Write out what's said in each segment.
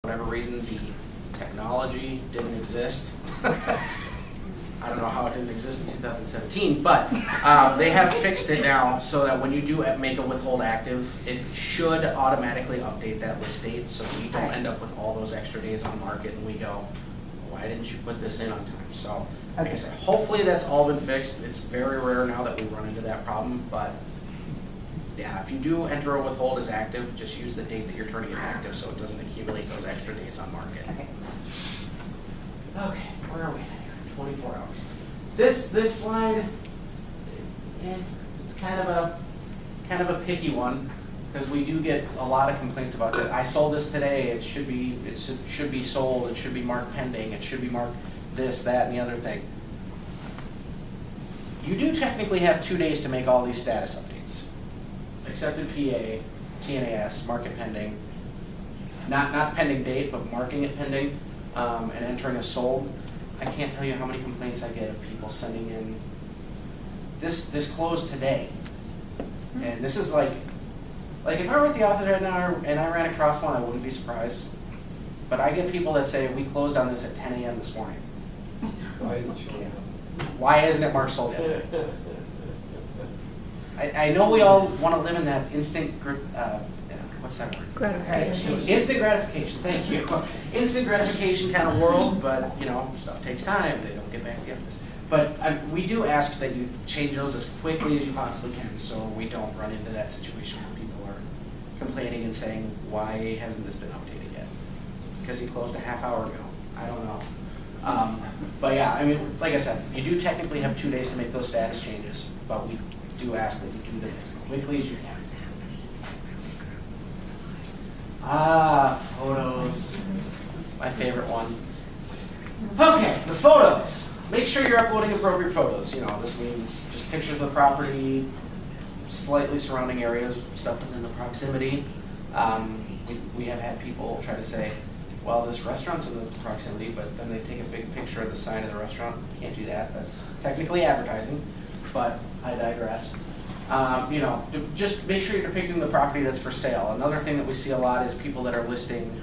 whatever reason, the technology didn't exist. I don't know how it didn't exist in 2017, but they have fixed it now so that when you do make a withhold active, it should automatically update that list date so we don't end up with all those extra days on market and we go, why didn't you put this in on time? So, like I said, hopefully that's all been fixed. It's very rare now that we run into that problem, but yeah, if you do enter a withhold as active, just use the date that you're turning it active so it doesn't accumulate those extra days on market. Okay, where are we? 24 hours. This slide, it's kind of a picky one because we do get a lot of complaints about it. I sold this today. It should be sold. It should be marked pending. It should be marked this, that, and the other thing. You do technically have 2 days to make all these status updates. Accepted PA, TNAS, market pending. Not pending date, but marking it pending, and entering as sold. I can't tell you how many complaints I get of people sending in, this closed today. And this is like if I were at the office right now and I ran across one, I wouldn't be surprised. But I get people that say, we closed on this at 10 a.m. this morning. Why isn't it marked sold yet? I know we all want to live in that instant what's that word? Gratification. Instant gratification, thank you. Instant gratification kind of world, but stuff takes time. They don't get back to the office. But we do ask that you change those as quickly as you possibly can so we don't run into that situation where people are complaining and saying, why hasn't this been updated yet? Because you closed a half hour ago. I don't know. But yeah, I mean, like I said, you do technically have 2 days to make those status changes, but we do ask that you do them as quickly as you can. Photos. My favorite one. Okay, the photos. Make sure you're uploading appropriate photos. This means just pictures of the property, slightly surrounding areas, stuff within the proximity. We have had people try to say, well, this restaurant's in the proximity, but then they take a big picture of the sign of the restaurant. You can't do that. That's technically advertising, but I digress. Just make sure you're depicting the property that's for sale. Another thing that we see a lot is people that are listing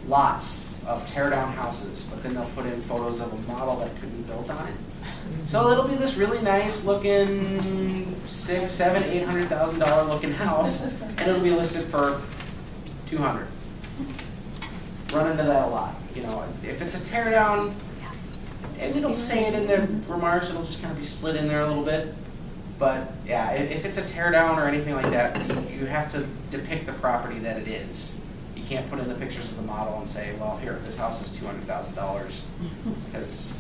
lots of tear-down houses, but then they'll put in photos of a model that could be built on it. So it'll be this really nice looking $600,000, $700,000, $800,000 looking house, and it'll be listed for $200,000. Run into that a lot. If it's a tear-down, and it'll say it in the remarks, it'll just kind of be slid in there a little bit. But yeah, if it's a tear down or anything like that, you have to depict the property that it is. You can't put in the pictures of the model and say, well, here, this house is $200,000. Because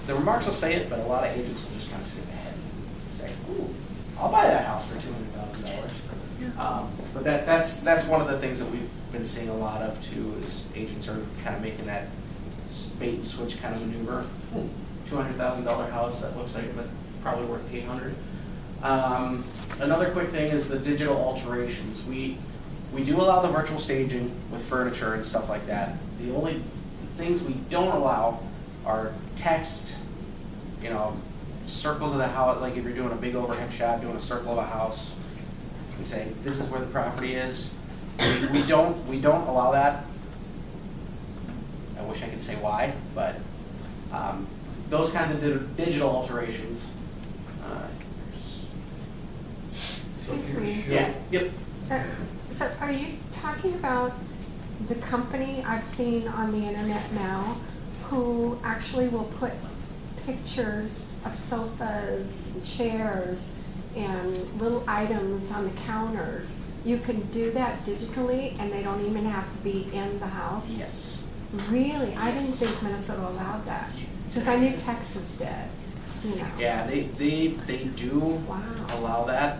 the remarks will say it, but a lot of agents will just kind of skip ahead and say, ooh, I'll buy that house for $200,000. But that's one of the things that we've been seeing a lot of too, is agents are kind of making that bait and switch kind of maneuver. $200,000 house that looks like it, but probably worth $800,000. Another quick thing is the digital alterations. We do allow the virtual staging with furniture and stuff like that. The only things we don't allow are text, circles of the house, like if you're doing a big overhead shot, doing a circle of a house, and saying this is where the property is. We don't allow that. I wish I could say why, but those kinds of digital alterations. Yeah. Yep. So are you talking about the company I've seen on the internet now who actually will put pictures of sofas, chairs, and little items on the counters? You can do that digitally and they don't even have to be in the house? Yes. Really? Yes. I didn't think Minnesota allowed that. Because I knew Texas did. Yeah, they do Wow. allow that.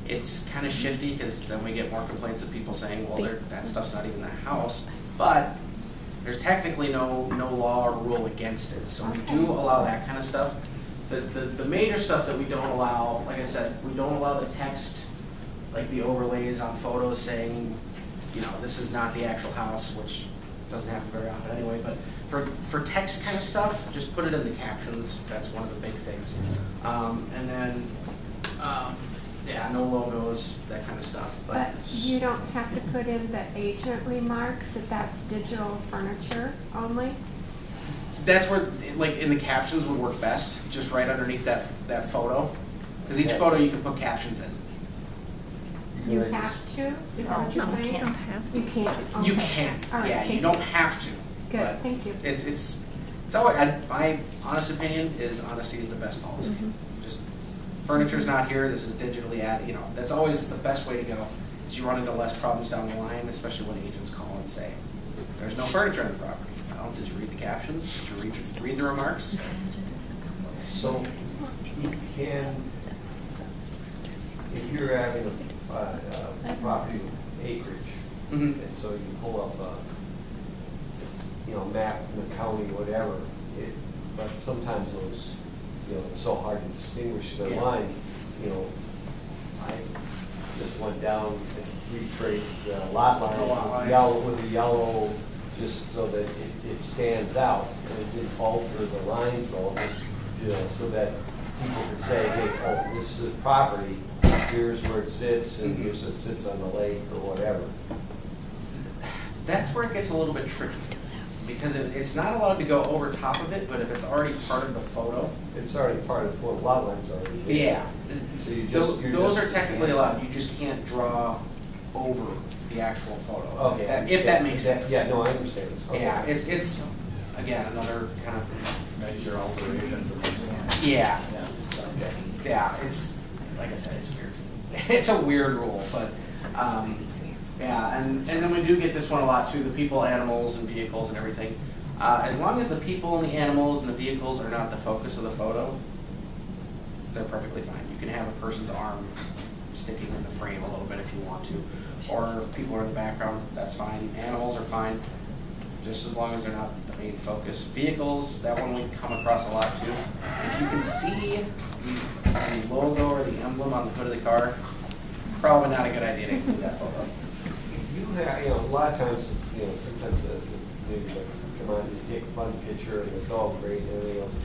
It's kind of shifty because then we get more complaints of people saying, well, that stuff's not even in the house. But there's technically no law or rule against it. So we do allow that kind of stuff. The major stuff that we don't allow, like I said, we don't allow the text, like the overlays on photos saying, this is not the actual house, which doesn't happen very often anyway. But for text kind of stuff, just put it in the captions. That's one of the big things. And then Yeah, no logos, that kind of stuff. But you don't have to put in the agent remarks that that's digital furniture only? That's where, like, in the captions would work best, just right underneath that photo. Because each photo you can put captions in. You have to? Is that what you're saying? You can't? You Okay. can, All right, yeah, thank you don't have to. Good, but thank you. It's always, my honest opinion is honesty is the best policy. Just, furniture's not here, this is digitally added, that's always the best way to go, is you run into less problems down the line, especially when agents call and say, there's no furniture on the property. Well, did you read the captions? Did you read the remarks? So you can, if you're having a property acreage, Mhm. and so you pull up a map from the county, whatever, but sometimes those, it's so hard to distinguish the Yeah. lines. I just went down and retraced the lot line The lot lines. with the yellow, just so that it stands out, and it didn't alter the lines at all, just, so that people could say, hey, oh, this is a property, here's where it sits, and Mhm. here's it sits on the lake, or whatever. That's where it gets a little bit tricky, because it's not allowed to go over top of it, but if it's already part of the photo, It's already part of, well, lot lines are already there. yeah. So you Those, just, you're those just are technically enhancing. allowed, you just can't draw over the actual photo. Okay. If that makes sense. Yeah, no, I understand. Okay. Yeah, it's, again, another kind of, Measure alterations and this. yeah, Okay. yeah, it's, like I said, it's weird. It's a weird rule, but, yeah, and then we do get this one a lot too, the people, animals, and vehicles and everything. As long as the people and the animals and the vehicles are not the focus of the photo, they're perfectly fine. You can have a person's arm sticking in the frame a little bit if you want to, or if people are in the background, that's fine. Animals are fine, just as long as they're not the main focus. Vehicles, that one we come across a lot too. If you can see the logo or the emblem on the hood of the car, probably not a good idea to include that photo. You have, a lot of times, sometimes maybe like, come on, you take a fun picture and it's all great and everything else,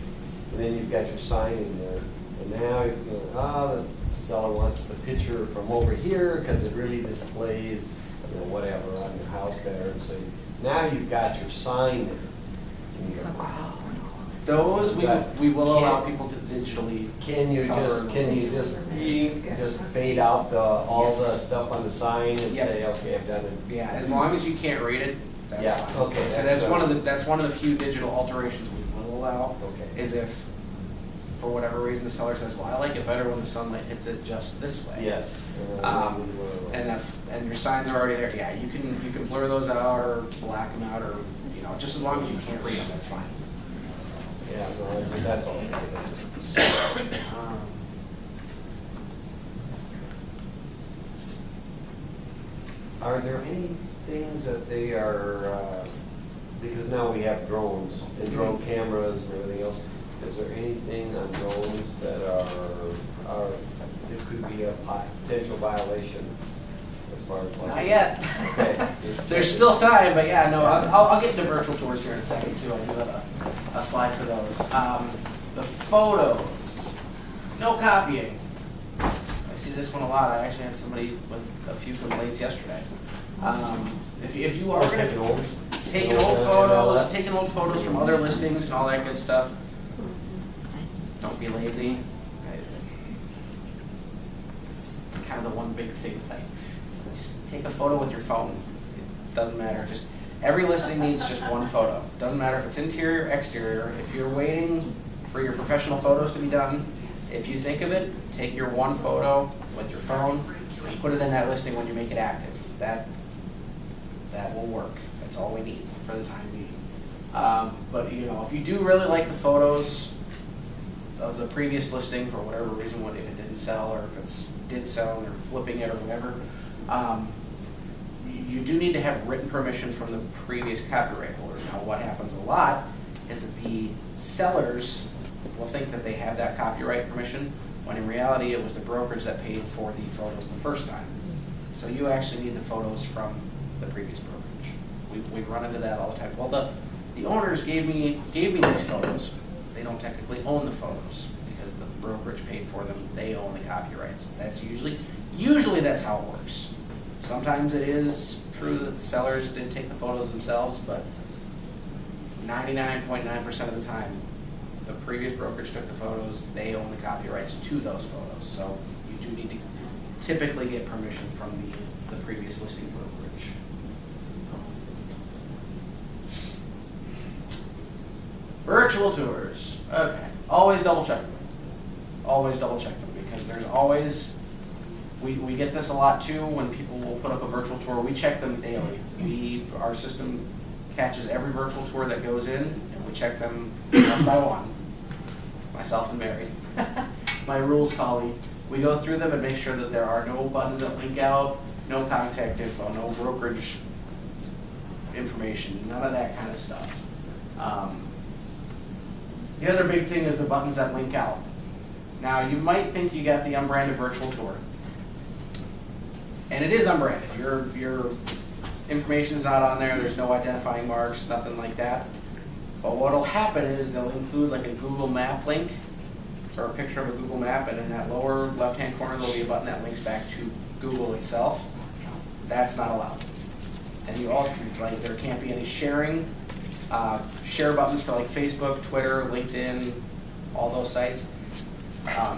and then you've got your sign in there, and now the seller wants the picture from over here because it really displays, whatever on your house better, and so now you've got your sign there. And you go, wow. Those, But we will allow can- people to digitally. Can you just fade out all the Yes. stuff on the sign and Yep. say, okay, I've done it? Yeah, as long as you can't read it, that's Yeah, fine. okay, So that's that's one of the few digital alterations we will allow. Okay. Is if, for whatever reason, the seller says, well, I like it better when the sunlight hits it just this way. Yes. And your signs are already there, yeah, you can blur those out or black them out, or, just as long as you can't read them, that's fine. Yeah, no, that's all. Um, Are there any things that they are, because now we have drones and drone cameras and everything else, is there anything on drones that it could be a potential violation as far as? like- Not yet. Okay. There's still time, but yeah, no, I'll get into virtual tours here in a second too. I do have a slide for those. The photos, no copying. I see this one a lot. I actually had somebody with a few complaints yesterday. If you are Taking gonna old- taking old, old photos, MLS. taking old photos from other listings and all that good stuff, don't be lazy. It's kind of the one big thing. Like, just take a photo with your phone. It doesn't matter. Just every listing needs just one photo. Doesn't matter if it's interior, exterior. If you're waiting for your professional photos to be done, if you think of it, take your one photo with your phone and put it in that listing when you make it active. That will work. That's all we need for the time being. But if you do really like the photos of the previous listing for whatever reason, if it didn't sell or if it did sell and they're flipping it or whatever, you do need to have written permission from the previous copyright holder. Now, what happens a lot is that the sellers will think that they have that copyright permission, when in reality it was the brokerage that paid for the photos the first time. So you actually need the photos from the previous brokerage. We run into that all the time. Well, the owners gave me these photos. They don't technically own the photos because the brokerage paid for them, they own the copyrights. That's usually that's how it works. Sometimes it is true that the sellers did take the photos themselves, but 99.9% of the time, the previous brokerage took the photos, they own the copyrights to those photos. So you do need to typically get permission from the previous listing brokerage. Virtual tours. Okay. Always double check them. Always double check them, because there's always, we get this a lot too when people will put up a virtual tour. We check them daily. Our system catches every virtual tour that goes in, and we check them one by one. Myself and Mary, my rules colleague. We go through them and make sure that there are no buttons that link out, no contact info, no brokerage information, none of that kind of stuff. The other big thing is the buttons that link out. Now, you might think you got the unbranded virtual tour, and it is unbranded. Your information is not on there. There's no identifying marks, nothing like that. But what'll happen is they'll include like a Google Map link or a picture of a Google Map, and in that lower left-hand corner there'll be a button that links back to Google itself. That's not allowed. And you also, like, there can't be any sharing. Share buttons for like Facebook, Twitter, LinkedIn, all those sites.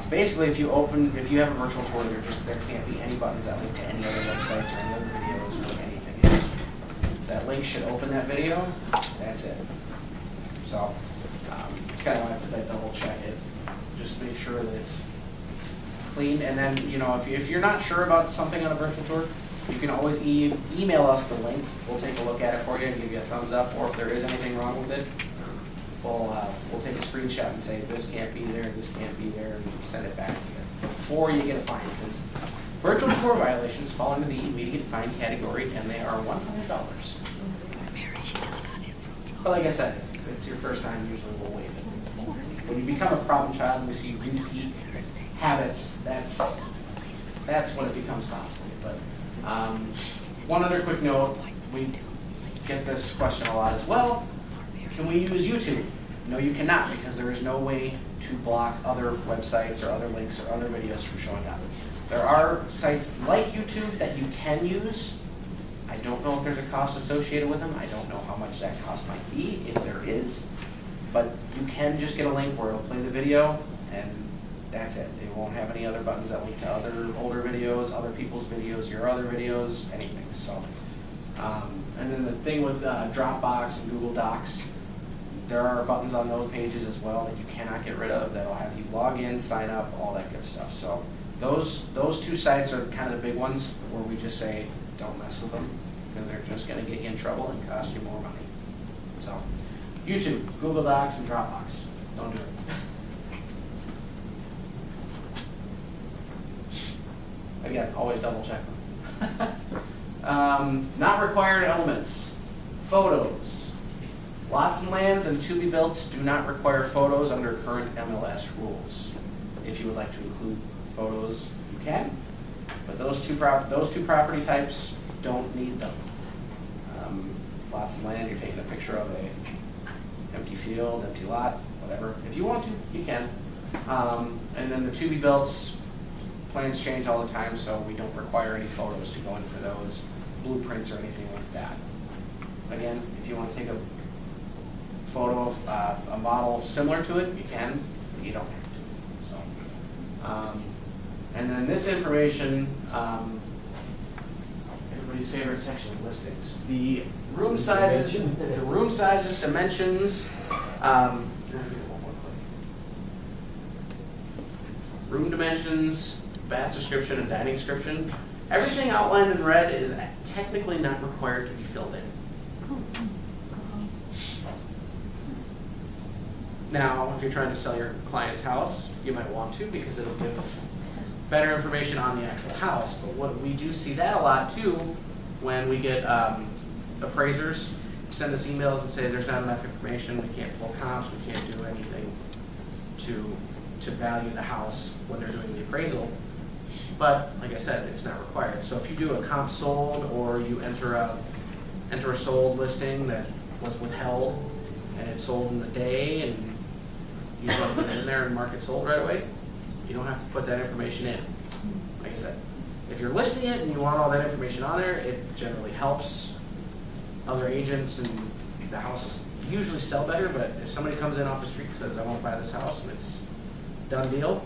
Basically, if you have a virtual tour, there can't be any buttons that link to any other websites or any other videos or anything. That link should open that video. That's it. So it's kind of why I put that double check it. Just make sure that it's clean. And then, if you're not sure about something on a virtual tour, you can always email us the link. We'll take a look at it for you and give you a thumbs up. Or if there is anything wrong with it, we'll take a screenshot and say this can't be there, this can't be there, and send it back to you before you get a fine. Because virtual tour violations fall into the immediate fine category, and they are $100. But like I said, if it's your first time, usually we'll waive it. When you become a problem child and we see repeat habits, that's when it becomes costly. But one other quick note, we get this question a lot as well. Can we use YouTube? No, you cannot, because there is no way to block other websites or other links or other videos from showing up. There are sites like YouTube that you can use. I don't know if there's a cost associated with them. I don't know how much that cost might be, if there is. But you can just get a link where it'll play the video, and that's it. It won't have any other buttons that link to other older videos, other people's videos, your other videos, anything. So, and then the thing with Dropbox and Google Docs, there are buttons on those pages as well that you cannot get rid of. That'll have you log in, sign up, all that good stuff. So those two sites are kind of the big ones where we just say don't mess with them, because they're just going to get you in trouble and cost you more money. So YouTube, Google Docs, and Dropbox. Don't do it. Again, always double check them. Not required elements. Photos. Lots and lands and to-be-builts do not require photos under current MLS rules. If you would like to include photos, you can. But those two property types don't need them. Lots and land, you're taking a picture of a empty field, empty lot, whatever. If you want to, you can. And then the to-be-builts, plans change all the time, so we don't require any photos to go in for those, blueprints or anything like that. Again, if you want to take a photo of a model similar to it, you can, but you don't have to. So, and then this information, everybody's favorite section, listings. The room sizes, dimensions. Room dimensions, bath description, and dining description. Everything outlined in red is technically not required to be filled in. Now, if you're trying to sell your client's house, you might want to, because it'll give better information on the actual house. But what we do see that a lot too, when we get appraisers send us emails and say there's not enough information, we can't pull comps, we can't do anything to value the house when they're doing the appraisal. But like I said, it's not required. So if you do a comp sold, or you enter a sold listing that was withheld and it's sold in the day, and you just want to put it in there and mark it sold right away. You don't have to put that information in. Like I said, if you're listing it and you want all that information on there, it generally helps other agents, and the houses usually sell better. But if somebody comes in off the street and says, I want to buy this house, and it's done deal,